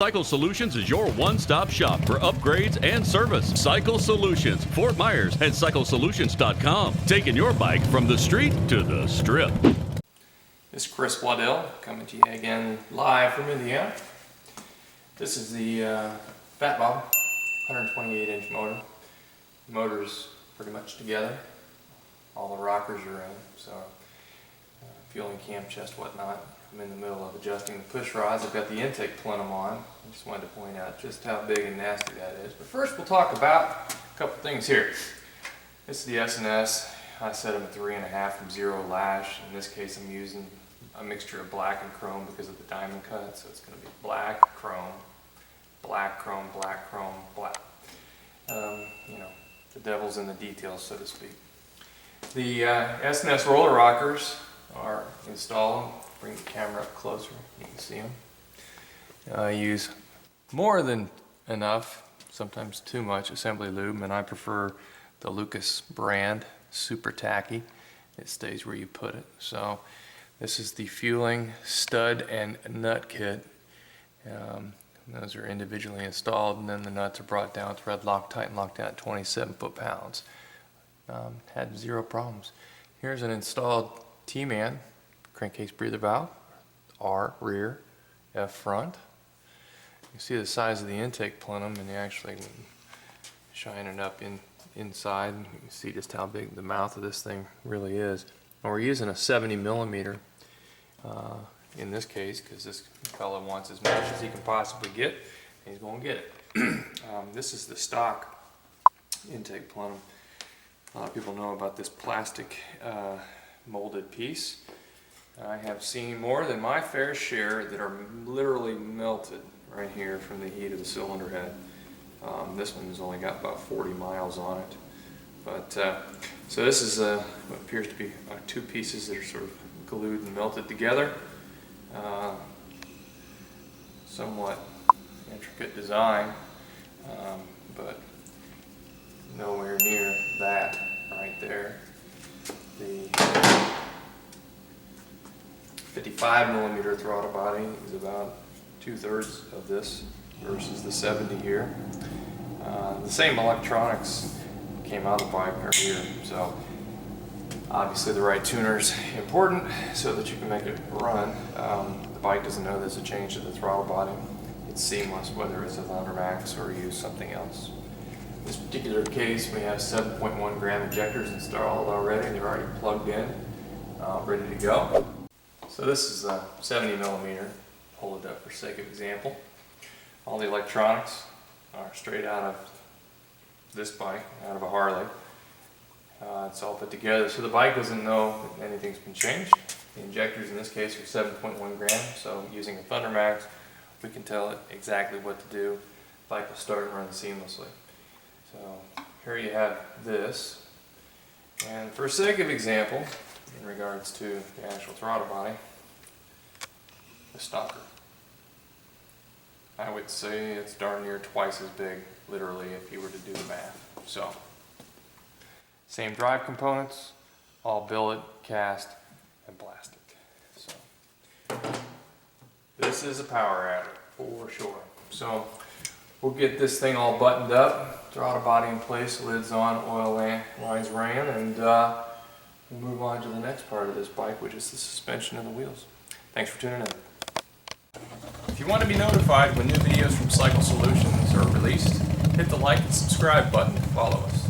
Cycle Solutions is your one-stop shop for upgrades and service. Cycle Solutions, Fort Myers, and CycleSolutions.com. Taking your bike from the street to the strip. This is Chris Waddell coming to you again live from Indiana. This is the Fat Bob 128-inch motor. The motor's pretty much together. All the rockers are in, so fueling cam, chest, whatnot. I'm in the middle of adjusting the push rods. I've got the intake plenum on. I just wanted to point out just how big and nasty that is. But first we'll talk about a couple things here. This is the S&S. I set them at 3.5 from zero lash. In this case I'm using a mixture of black and chrome because of the diamond cut. So it's going to be black, chrome, black, chrome, black, chrome, black. You know, the devil's in the details, so to speak. The S&S roller rockers are installed. Bring the camera up closer, you can see them. I use more than enough, sometimes too much, assembly lube, and I prefer the Lucas brand, super tacky. It stays where you put it. So this is the fueling stud and nut kit. Those are individually installed, and then the nuts are brought down, thread Loctite, and locked down at 27 foot-pounds. Had zero problems. Here's an installed T-Man crankcase breather valve, R rear, F front. You can see the size of the intake plenum, and you actually shine it up inside, and you can see just how big the mouth of this thing really is. And we're using a 70 millimeter in this case because this fellow wants as much as he can possibly get, and he's going to get it. This is the stock intake plenum. A lot of people know about this plastic molded piece. I have seen more than my fair share that are literally melted right here from the heat of the cylinder head. This one has only got about 40 miles on it. But so this is what appears to be two pieces that are sort of glued and melted together. Somewhat intricate design, but nowhere near that right there. The 55 millimeter throttle body is about 2/3 of this versus the 70 here. The same electronics came out of the bike are here, so obviously the right tuner is important so that you can make it run. The bike doesn't know there's a change to the throttle body. It's seamless whether it's a Thundermax or use something else. In this particular case we have 7.1 gram injectors installed already, and they're already plugged in, ready to go. So this is a 70 millimeter, hold it up for sake of example. All the electronics are straight out of this bike, out of a Harley. It's all put together so the bike doesn't know that anything's been changed. The injectors in this case are 7.1 grams, so using a Thundermax we can tell it exactly what to do. The bike will start and run seamlessly. So here you have this, and for sake of example, in regards to the actual throttle body, the stalker, I would say it's darn near twice as big, literally, if you were to do the math. So, same drive components, all billet, cast, and plastic. So, this is a power adder for sure. So, we'll get this thing all buttoned up, throttle body in place, lids on, oil lines ran, and we'll move on to the next part of this bike, which is the suspension and the wheels. Thanks for tuning in. If you want to be notified when new videos from Cycle Solutions are released, hit the like and subscribe button to follow us.